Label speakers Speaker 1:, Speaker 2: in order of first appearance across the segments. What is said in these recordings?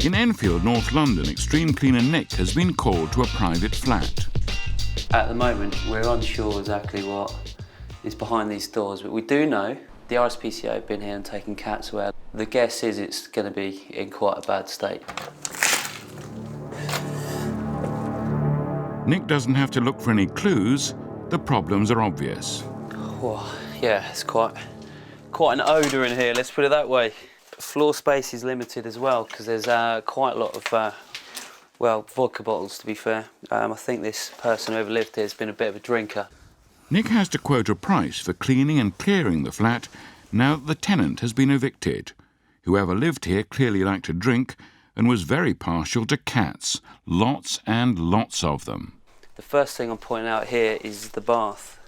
Speaker 1: In Enfield, North London, extreme cleaner Nick has been called to a private flat.
Speaker 2: At the moment, we're unsure exactly what is behind these doors, but we do know the RSPCA have been here and taken cats away. The guess is it's going to be in quite a bad state.
Speaker 1: Nick doesn't have to look for any clues. The problems are obvious.
Speaker 2: Oh, yeah, it's quite an odour in here, let's put it that way. Floor space is limited as well because there's quite a lot of, vodka bottles, to be fair. I think this person who ever lived here has been a bit of a drinker.
Speaker 1: Nick has to quote a price for cleaning and clearing the flat now that the tenant has been evicted. Whoever lived here clearly liked to drink and was very partial to cats. Lots and lots of them.
Speaker 2: The first thing I'm pointing out here is the bath,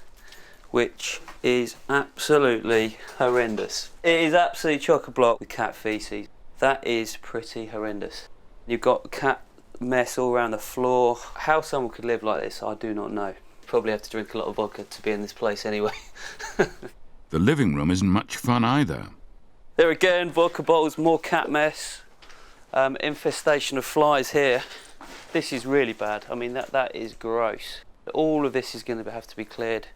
Speaker 2: which is absolutely horrendous. It is absolutely chock-a-block with cat faeces. That is pretty horrendous. You've got cat mess all around the floor. How someone could live like this, I do not know. Probably have to drink a lot of vodka to be in this place anyway.
Speaker 1: The living room isn't much fun either.
Speaker 2: There again, vodka bottles, more cat mess, infestation of flies here. This is really bad. I mean, that is gross. All of this is going to have to be cleared.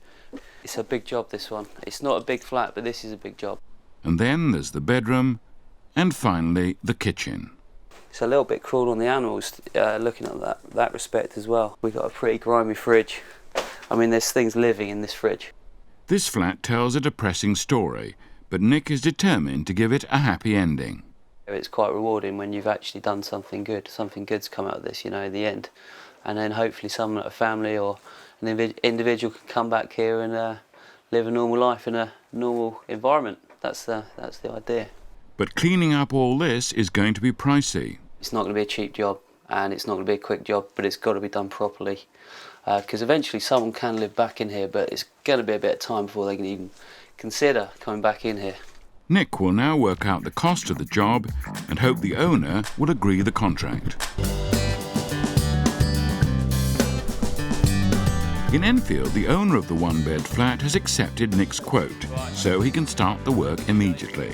Speaker 2: It's a big job, this one. It's not a big flat, but this is a big job.
Speaker 1: And then there's the bedroom, and finally the kitchen.
Speaker 2: It's a little bit cruel on the animals, looking at that respect as well. We've got a pretty grimy fridge. I mean, there's things living in this fridge.
Speaker 1: This flat tells a depressing story, but Nick is determined to give it a happy ending.
Speaker 2: It's quite rewarding when you've actually done something good. Something good's come out of this, in the end. And then hopefully someone, a family or an individual can come back here and live a normal life in a normal environment. That's the idea.
Speaker 1: But cleaning up all this is going to be pricey.
Speaker 2: It's not going to be a cheap job, and it's not going to be a quick job, but it's got to be done properly. Because eventually someone can live back in here, but it's going to be a bit of time before they can even consider coming back in here.
Speaker 1: Nick will now work out the cost of the job and hope the owner will agree the contract. In Enfield, the owner of the one-bed flat has accepted Nick's quote, so he can start the work immediately.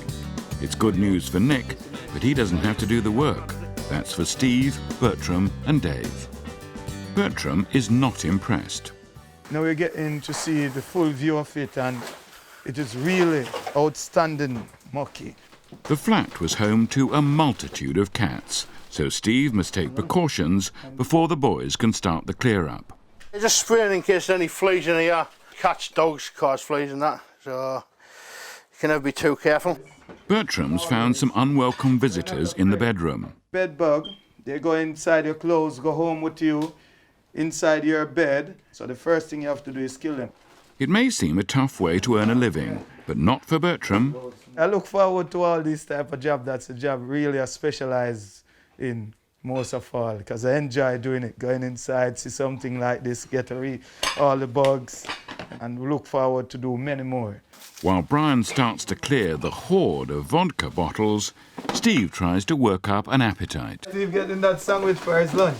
Speaker 1: It's good news for Nick, but he doesn't have to do the work. That's for Steve, Bertram and Dave. Bertram is not impressed.
Speaker 3: Now we're getting to see the full view of it, and it is really outstanding mucky.
Speaker 1: The flat was home to a multitude of cats, so Steve must take precautions before the boys can start the clear-up.
Speaker 4: Just spraying in case any fleas in here. Cats, dogs cause fleas and that, so you can never be too careful.
Speaker 1: Bertram's found some unwelcome visitors in the bedroom.
Speaker 3: Bed bug, they go inside your clothes, go home with you, inside your bed, so the first thing you have to do is kill them.
Speaker 1: It may seem a tough way to earn a living, but not for Bertram.
Speaker 3: I look forward to all this type of job. That's a job really I specialize in most of all, because I enjoy doing it, going inside, see something like this, get to read all the bugs, and look forward to do many more.
Speaker 1: While Brian starts to clear the hoard of vodka bottles, Steve tries to work up an appetite.
Speaker 3: Steve getting that sandwich for his lunch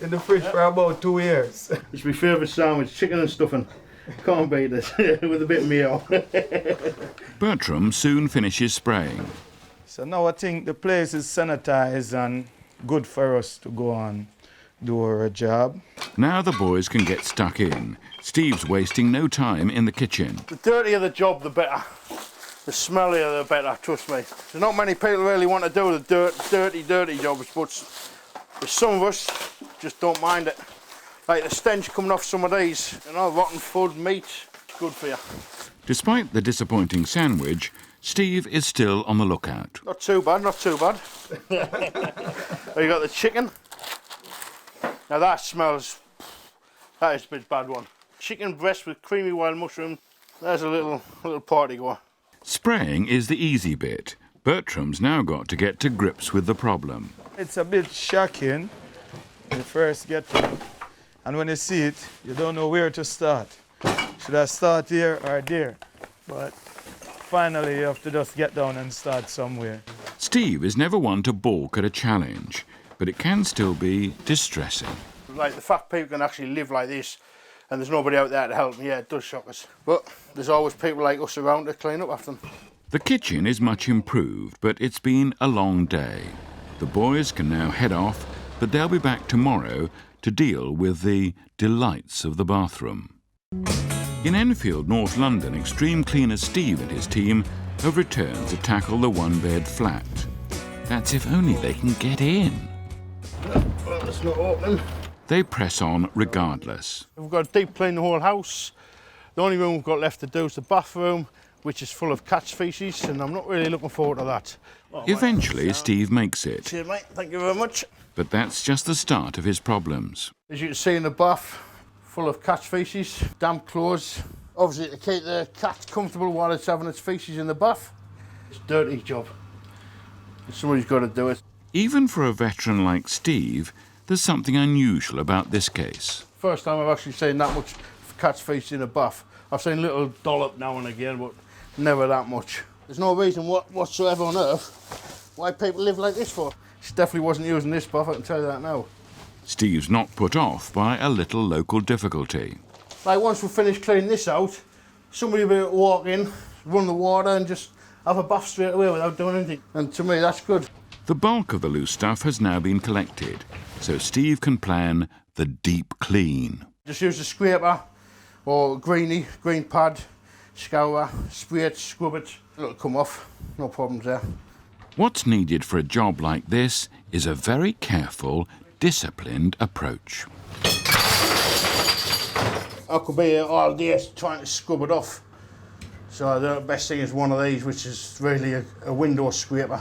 Speaker 3: in the fridge for about 2 years.
Speaker 4: It's my favourite sandwich, chicken and stuffing. Can't beat this, with a bit of meal.
Speaker 1: Bertram soon finishes spraying.
Speaker 3: So now I think the place is sanitized and good for us to go on do our job.
Speaker 1: Now the boys can get stuck in. Steve's wasting no time in the kitchen.
Speaker 4: The dirtier the job, the better. The smellier, the better, trust me. There's not many people really want to do the dirty jobs, but some of us just don't mind it. Like the stench coming off some of these, rotten food, meat, it's good for you.
Speaker 1: Despite the disappointing sandwich, Steve is still on the lookout.
Speaker 4: Not too bad, not too bad. Oh, you got the chicken. Now that smells, that is a bit bad one. Chicken breast with creamy wild mushroom. There's a little party goer.
Speaker 1: Spraying is the easy bit. Bertram's now got to get to grips with the problem.
Speaker 3: It's a bit shocking when you first get to it. And when you see it, you don't know where to start. Should I start here or there? But finally you have to just get down and start somewhere.
Speaker 1: Steve is never one to balk at a challenge, but it can still be distressing.
Speaker 4: Like the fact people can actually live like this and there's nobody out there to help them, yeah, it does shock us. But there's always people like us around to clean up after them.
Speaker 1: The kitchen is much improved, but it's been a long day. The boys can now head off, but they'll be back tomorrow to deal with the delights of the bathroom. In Enfield, North London, extreme cleaner Steve and his team have returned to tackle the one-bed flat. That's if only they can get in.
Speaker 4: Well, it's not opening.
Speaker 1: They press on regardless.
Speaker 4: We've got to deep clean the whole house. The only room we've got left to do is the bathroom, which is full of cat's feces, and I'm not really looking forward to that. Oh,
Speaker 1: Eventually, Steve makes it.
Speaker 4: Cheers, mate. Thank you very much.
Speaker 1: But that's just the start of his problems.
Speaker 4: As you can see in the bath, full of cat's feces, damp clothes. Obviously, to keep the cat comfortable while it's having its feces in the bath. It's a dirty job. Somebody's got to do it.
Speaker 1: Even for a veteran like Steve, there's something unusual about this case.
Speaker 4: First time I've actually seen that much cat's feces in a bath. I've seen a little dollop now and again, but never that much. There's no reason whatsoever on earth why people live like this for. She definitely wasn't using this bath, I can tell you that now.
Speaker 1: Steve's not put off by a little local difficulty.
Speaker 4: Like once we finish cleaning this out, somebody will be able to walk in, run the water and just have a bath straight away without doing anything. And to me, that's good.
Speaker 1: The bulk of the loose stuff has now been collected, so Steve can plan the deep clean.
Speaker 4: Just use a scraper or green pad, scour, spray it, scrub it. It'll come off, no problems there.
Speaker 1: What's needed for a job like this is a very careful, disciplined approach.
Speaker 4: I could be here all day trying to scrub it off. So the best thing is one of these, which is really a window scraper.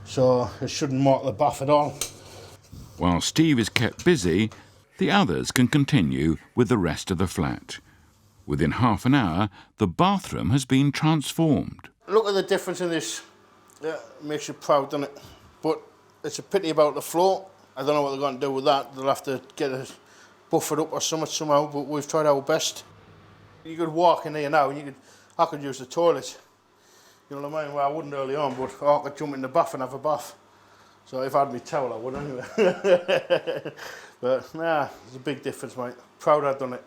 Speaker 4: So it shouldn't mark the bath at all.
Speaker 1: While Steve is kept busy, the others can continue with the rest of the flat. Within half an hour, the bathroom has been transformed.
Speaker 4: Look at the difference in this. Yeah, it makes you proud, doesn't it? But it's a pity about the floor. I don't know what they're going to do with that. They'll have to get it buffered up or something somehow, but we've tried our best. You could walk in here now and I could use the toilet. You know what I mean? Well, I wouldn't early on, but I could jump in the bath and have a bath. So if I had my towel, I would anyway. But nah, there's a big difference, mate. Proud I've done it.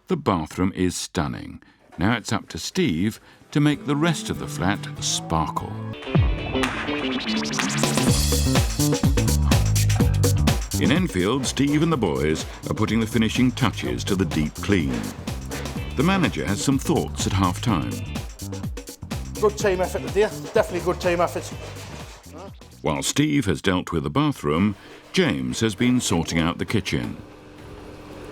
Speaker 1: The bathroom is stunning. Now it's up to Steve to make the rest of the flat sparkle. In Enfield, Steve and the boys are putting the finishing touches to the deep clean. The manager has some thoughts at half-time.
Speaker 4: Good team effort today, definitely good team effort.
Speaker 1: While Steve has dealt with the bathroom, James has been sorting out the kitchen.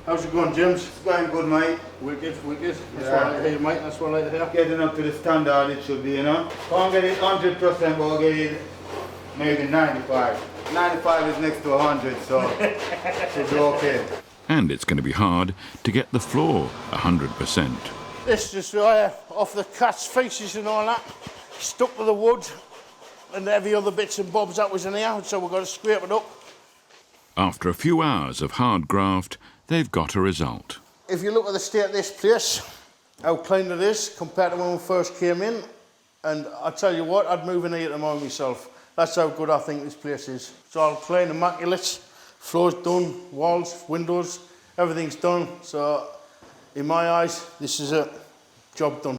Speaker 4: How's it going, James?
Speaker 3: It's going good, mate.
Speaker 4: Wicked, wicked. That's
Speaker 3: Yeah.
Speaker 4: what I like to hear, mate. That's what I like to hear.
Speaker 3: Getting up to the standard it should be, you know. Can't get it 100%, but I'll get it maybe 95. 95 is next to 100, so should be okay.
Speaker 1: And it's going to be hard to get the floor 100%.
Speaker 4: This just off the cat's faces and all that, stuck to the wood and every other bits and bobs that was in here, so we've got to scrape it up.
Speaker 1: After a few hours of hard graft, they've got a result.
Speaker 4: If you look at the state of this place, how clean it is compared to when we first came in, and I tell you what, I'd move in here tomorrow myself. That's how good I think this place is. It's all clean, immaculate, floor's done, walls, windows, everything's done. So in my eyes, this is a job done.